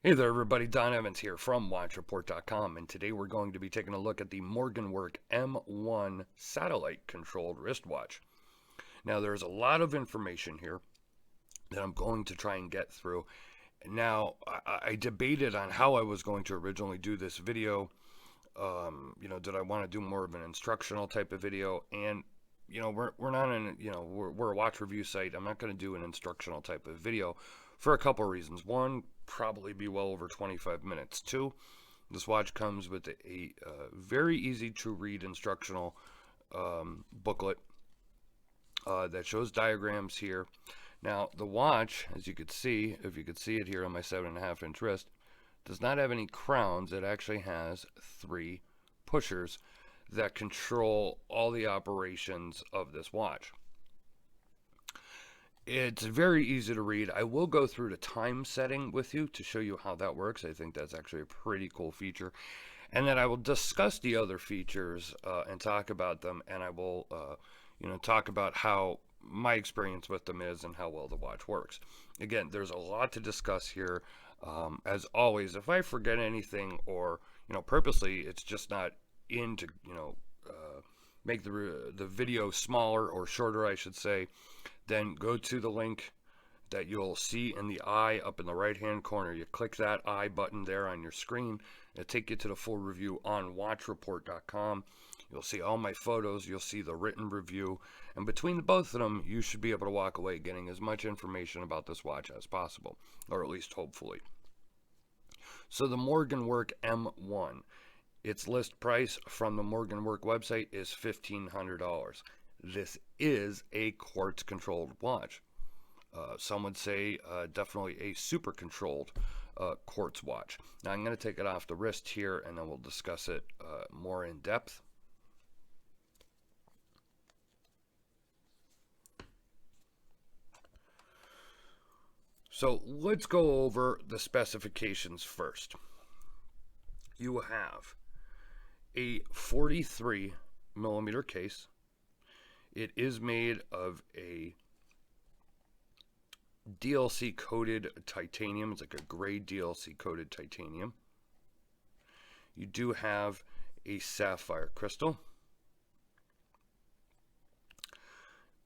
Hey there everybody, Don Evans here from WatchReport.com, and today we're going to be taking a look at the Morgenwerk M1 satellite controlled wristwatch. Now there's a lot of information here that I'm going to try and get through. Now I debated on how I was going to originally do this video. Did I want to do more of an instructional type of video? And we're not in, we're a watch review site. I'm not going to do an instructional type of video for a couple of reasons. One, probably be well over 25 minutes. Two, this watch comes with a very easy to read instructional booklet that shows diagrams here. Now the watch, as you could see, if you could see it here on my 7.5-inch wrist, does not have any crowns. It actually has 3 pushers that control all the operations of this watch. It's very easy to read. I will go through the time setting with you to show you how that works. I think that's actually a pretty cool feature. And then I will discuss the other features and talk about them. And I will, talk about how my experience with them is and how well the watch works. Again, there's a lot to discuss here. As always, if I forget anything or, purposely it's just not into, make the video smaller or shorter, I should say, then go to the link that you'll see in the eye up in the right hand corner. You click that I button there on your screen. It'll take you to the full review on watchreport.com. You'll see all my photos, you'll see the written review, and between the both of them you should be able to walk away getting as much information about this watch as possible, or at least hopefully. So the Morgenwerk M1, its list price from the Morgenwerk website is $1,500. This is a quartz controlled watch. Some would say definitely a super controlled quartz watch. Now I'm going to take it off the wrist here and then we'll discuss it more in depth. So let's go over the specifications first. You have a 43 millimeter case. It is made of a DLC coated titanium. It's like a gray DLC coated titanium. You do have a sapphire crystal.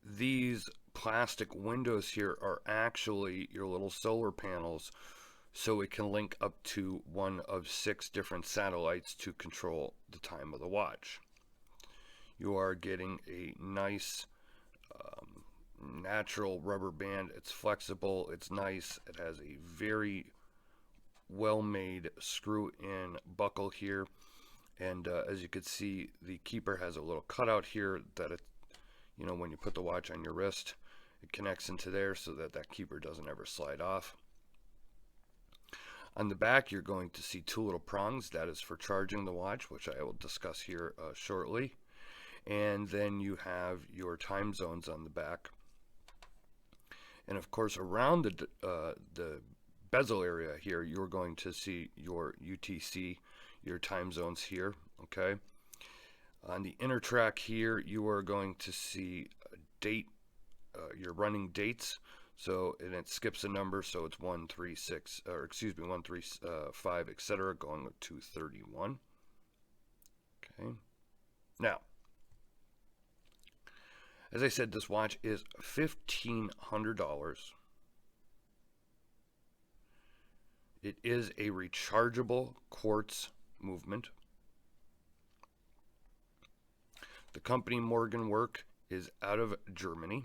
These plastic windows here are actually your little solar panels, so it can link up to one of 6 different satellites to control the time of the watch. You are getting a nice natural rubber band. It's flexible, it's nice, it has a very well made screw in buckle here, and as you can see, the keeper has a little cutout here that it, when you put the watch on your wrist, it connects into there so that that keeper doesn't ever slide off. On the back you're going to see 2 little prongs. That is for charging the watch, which I will discuss here shortly. And then you have your time zones on the back. And of course around the bezel area here you're going to see your UTC, your time zones here, okay? On the inner track here you are going to see a date, your running dates. So, and it skips a number, so it's 1, 3, 6, or excuse me, 1, 3, 5, etc., going to 31. Okay. Now, as I said, this watch is $1,500. It is a rechargeable quartz movement. The company Morgenwerk is out of Germany.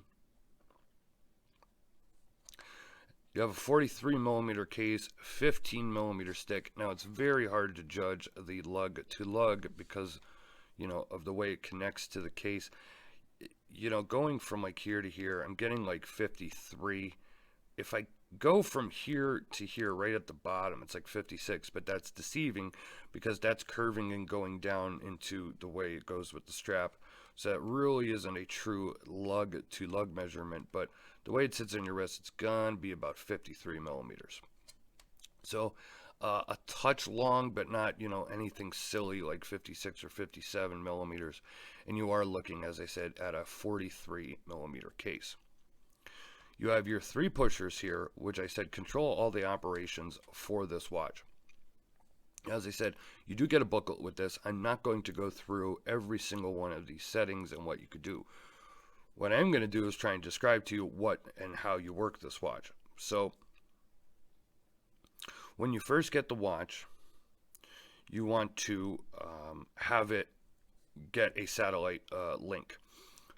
You have a 43 millimeter case, 15 millimeter stick. Now it's very hard to judge the lug to lug because, of the way it connects to the case. Going from like here to here, I'm getting like 53. If I go from here to here right at the bottom, it's like 56, but that's deceiving because that's curving and going down into the way it goes with the strap. So that really isn't a true lug to lug measurement, but the way it sits on your wrist, it's gonna be about 53 millimeters. So a touch long, but not, anything silly like 56 or 57 millimeters. And you are looking, as I said, at a 43 millimeter case. You have your 3 pushers here, which I said control all the operations for this watch. As I said, you do get a booklet with this. I'm not going to go through every single one of these settings and what you could do. What I'm going to do is try and describe to you what and how you work this watch. So when you first get the watch, you want to have it get a satellite link.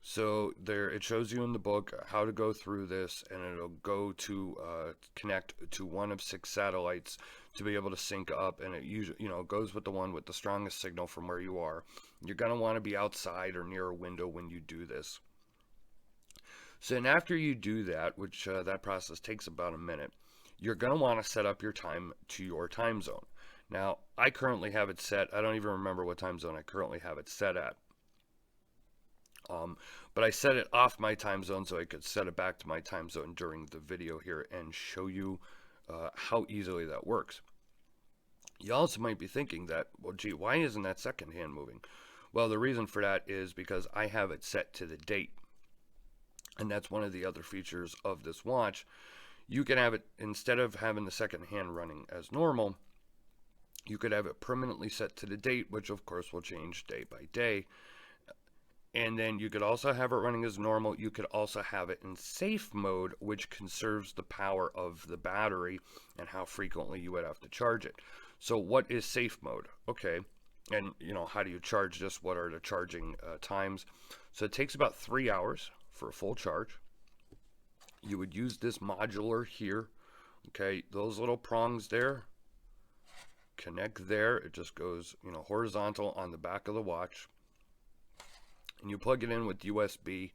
So there, it shows you in the book how to go through this, and it'll go to connect to one of 6 satellites to be able to sync up, and it usually, goes with the one with the strongest signal from where you are. You're going to want to be outside or near a window when you do this. So then after you do that, which that process takes about a minute, you're going to want to set up your time to your time zone. Now, I currently have it set. I don't even remember what time zone I currently have it set at. But I set it off my time zone so I could set it back to my time zone during the video here and show you how easily that works. You also might be thinking that, well, gee, why isn't that second hand moving? Well, the reason for that is because I have it set to the date. And that's one of the other features of this watch. You can have it, instead of having the second hand running as normal, you could have it permanently set to the date, which of course will change day by day. And then you could also have it running as normal. You could also have it in safe mode, which conserves the power of the battery and how frequently you would have to charge it. So what is safe mode? Okay, and how do you charge this? What are the charging times? So it takes about 3 hours for a full charge. You would use this modular here. Okay, those little prongs there connect there. It just goes horizontal on the back of the watch, and you plug it in with USB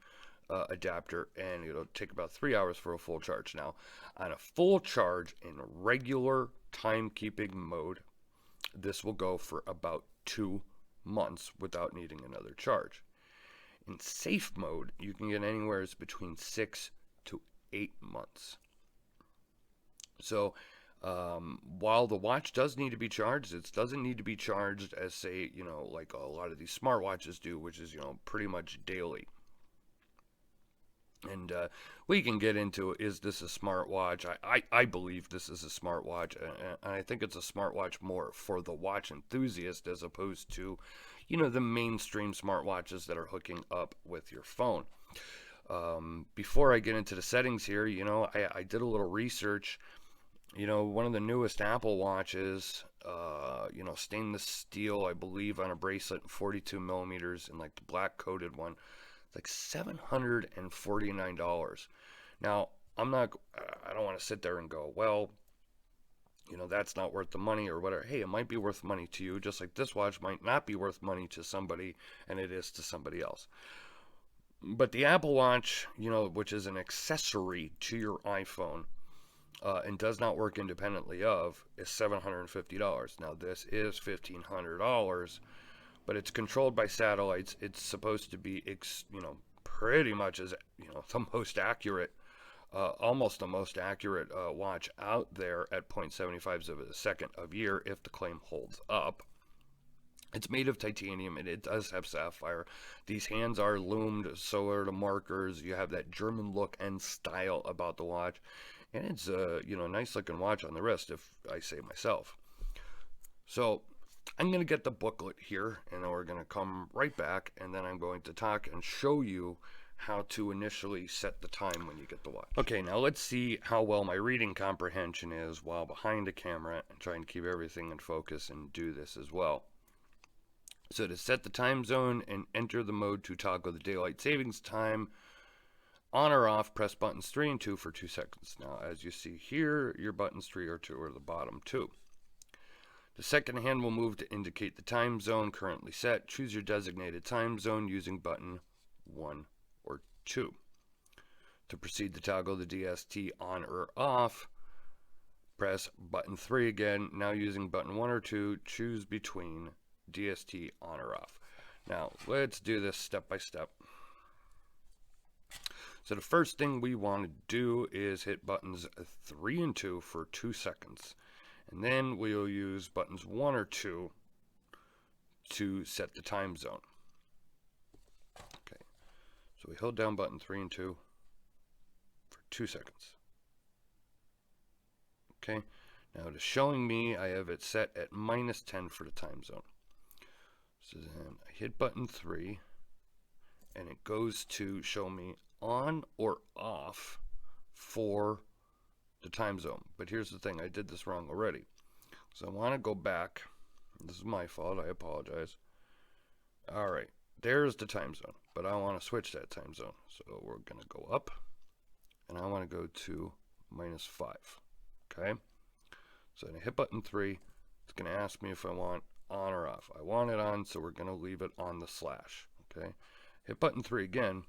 adapter, and it'll take about 3 hours for a full charge. Now, on a full charge in regular timekeeping mode, this will go for about 2 months without needing another charge. In safe mode, you can get anywhere between 6 to 8 months. So while the watch does need to be charged, it doesn't need to be charged as, say, like a lot of these smartwatches do, which is, pretty much daily. And we can get into, is this a smartwatch? I believe this is a smartwatch, and I think it's a smartwatch more for the watch enthusiast as opposed to, the mainstream smartwatches that are hooking up with your phone. Before I get into the settings here, I did a little research. One of the newest Apple watches, stainless steel, I believe, on a bracelet, 42 millimeters, and like the black coated one, it's like $749. Now, I don't want to sit there and go, well, that's not worth the money or whatever. Hey, it might be worth money to you, just like this watch might not be worth money to somebody, and it is to somebody else. But the Apple Watch, which is an accessory to your iPhone, and does not work independently of, is $750. Now, this is $1,500, but it's controlled by satellites. It's supposed to be, pretty much as, the most accurate, almost the most accurate watch out there at 0.75 of a second of year if the claim holds up. It's made of titanium, and it does have sapphire. These hands are loomed, so are the markers. You have that German look and style about the watch. And it's a nice looking watch on the wrist, if I say myself. So I'm going to get the booklet here, and then we're going to come right back, and then I'm going to talk and show you how to initially set the time when you get the watch. Okay, now let's see how well my reading comprehension is while behind the camera and trying to keep everything in focus and do this as well. So to set the time zone and enter the mode to toggle the daylight savings time, on or off, press buttons 3 and 2 for 2 seconds. Now, as you see here, your buttons 3 or 2 are the bottom 2. The second hand will move to indicate the time zone currently set. Choose your designated time zone using button 1 or 2. To proceed to toggle the DST on or off, press button 3 again. Now using button 1 or 2, choose between DST on or off. Now, let's do this step by step. So the first thing we want to do is hit buttons 3 and 2 for 2 seconds. And then we'll use buttons 1 or 2 to set the time zone. Okay, so we hold down button 3 and 2 for 2 seconds. Okay, now it is showing me I have it set at -10 for the time zone. So then I hit button 3, and it goes to show me on or off for the time zone. But here's the thing, I did this wrong already. So I want to go back. This is my fault, I apologize. Alright, there's the time zone, but I want to switch that time zone. So we're going to go up, and I want to go to -5. Okay, so I hit button 3. It's going to ask me if I want on or off. I want it on, so we're going to leave it on the slash. Okay, hit button 3 again,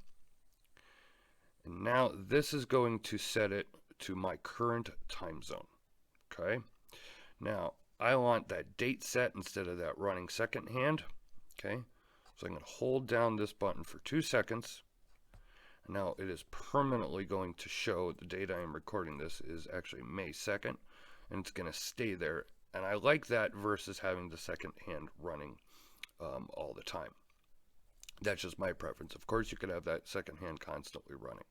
and now this is going to set it to my current time zone. Okay, now I want that date set instead of that running second hand. Okay, so I'm going to hold down this button for 2 seconds. And now it is permanently going to show the date I am recording this is actually May 2nd, and it's going to stay there. And I like that versus having the second hand running all the time. That's just my preference. Of course, you could have that second hand constantly running.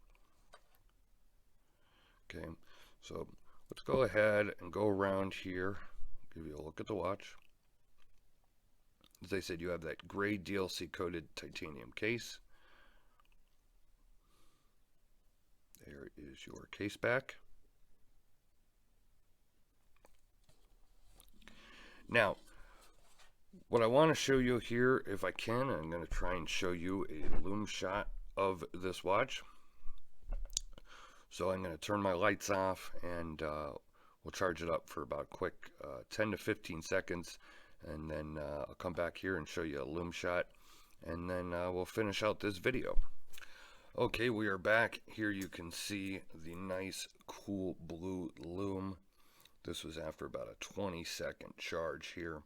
Okay, so let's go ahead and go around here, give you a look at the watch. As I said, you have that gray DLC coated titanium case. There is your case back. Now, what I want to show you here, if I can, I'm going to try and show you a lume shot of this watch. So I'm going to turn my lights off, and we'll charge it up for about a quick 10 to 15 seconds. And then I'll come back here and show you a lume shot, and then we'll finish out this video. Okay, we are back. Here you can see the nice cool blue lume. This was after about a 20-second charge here.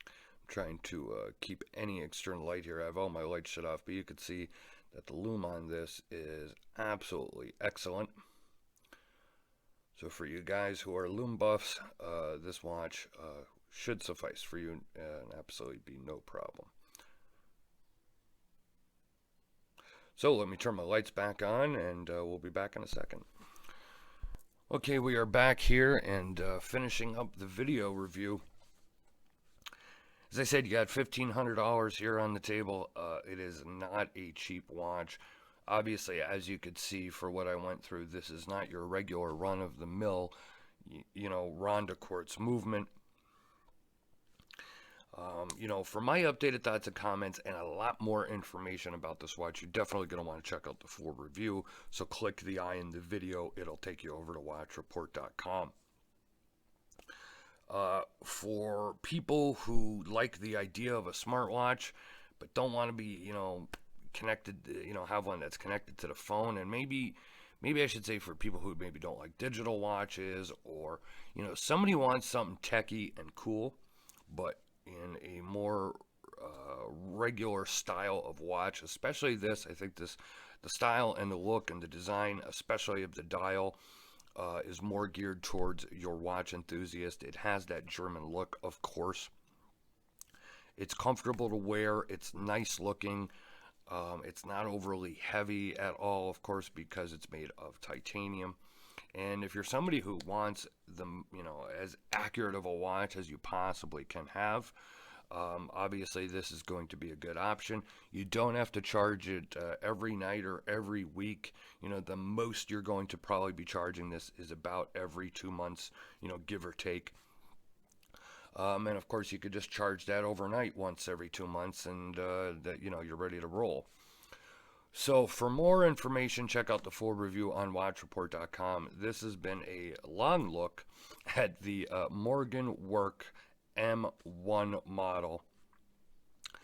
I'm trying to keep any external light here. I have all my lights shut off, but you can see that the lume on this is absolutely excellent. So for you guys who are lume buffs, this watch should suffice for you and absolutely be no problem. So let me turn my lights back on, and we'll be back in a second. Okay, we are back here and finishing up the video review. As I said, you got $1,500 here on the table. It is not a cheap watch. Obviously, as you could see for what I went through, this is not your regular run-of-the-mill, you know, Ronda quartz movement. You know, for my updated thoughts and comments and a lot more information about this watch, you're definitely going to want to check out the full review. So click the I in the video. It'll take you over to watchreport.com. For people who like the idea of a smartwatch but don't want to be, you know, connected, you know, have one that's connected to the phone, and maybe I should say for people who maybe don't like digital watches, or, you know, somebody wants something techy and cool, but in a more regular style of watch, especially this. I think the style and the look and the design, especially of the dial, is more geared towards your watch enthusiast. It has that German look, of course. It's comfortable to wear. It's nice looking. It's not overly heavy at all, of course, because it's made of titanium. And if you're somebody who wants the, you know, as accurate of a watch as you possibly can have, obviously this is going to be a good option. You don't have to charge it every night or every week. You know, the most you're going to probably be charging this is about every 2 months, you know, give or take. And of course you could just charge that overnight once every 2 months, and that, you know, you're ready to roll. So for more information, check out the full review on watchreport.com. This has been a long look at the Morgenwerk M1 model.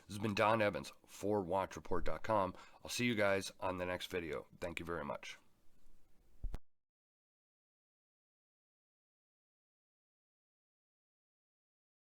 This has been Don Evans for watchreport.com. I'll see you guys on the next video. Thank you very much.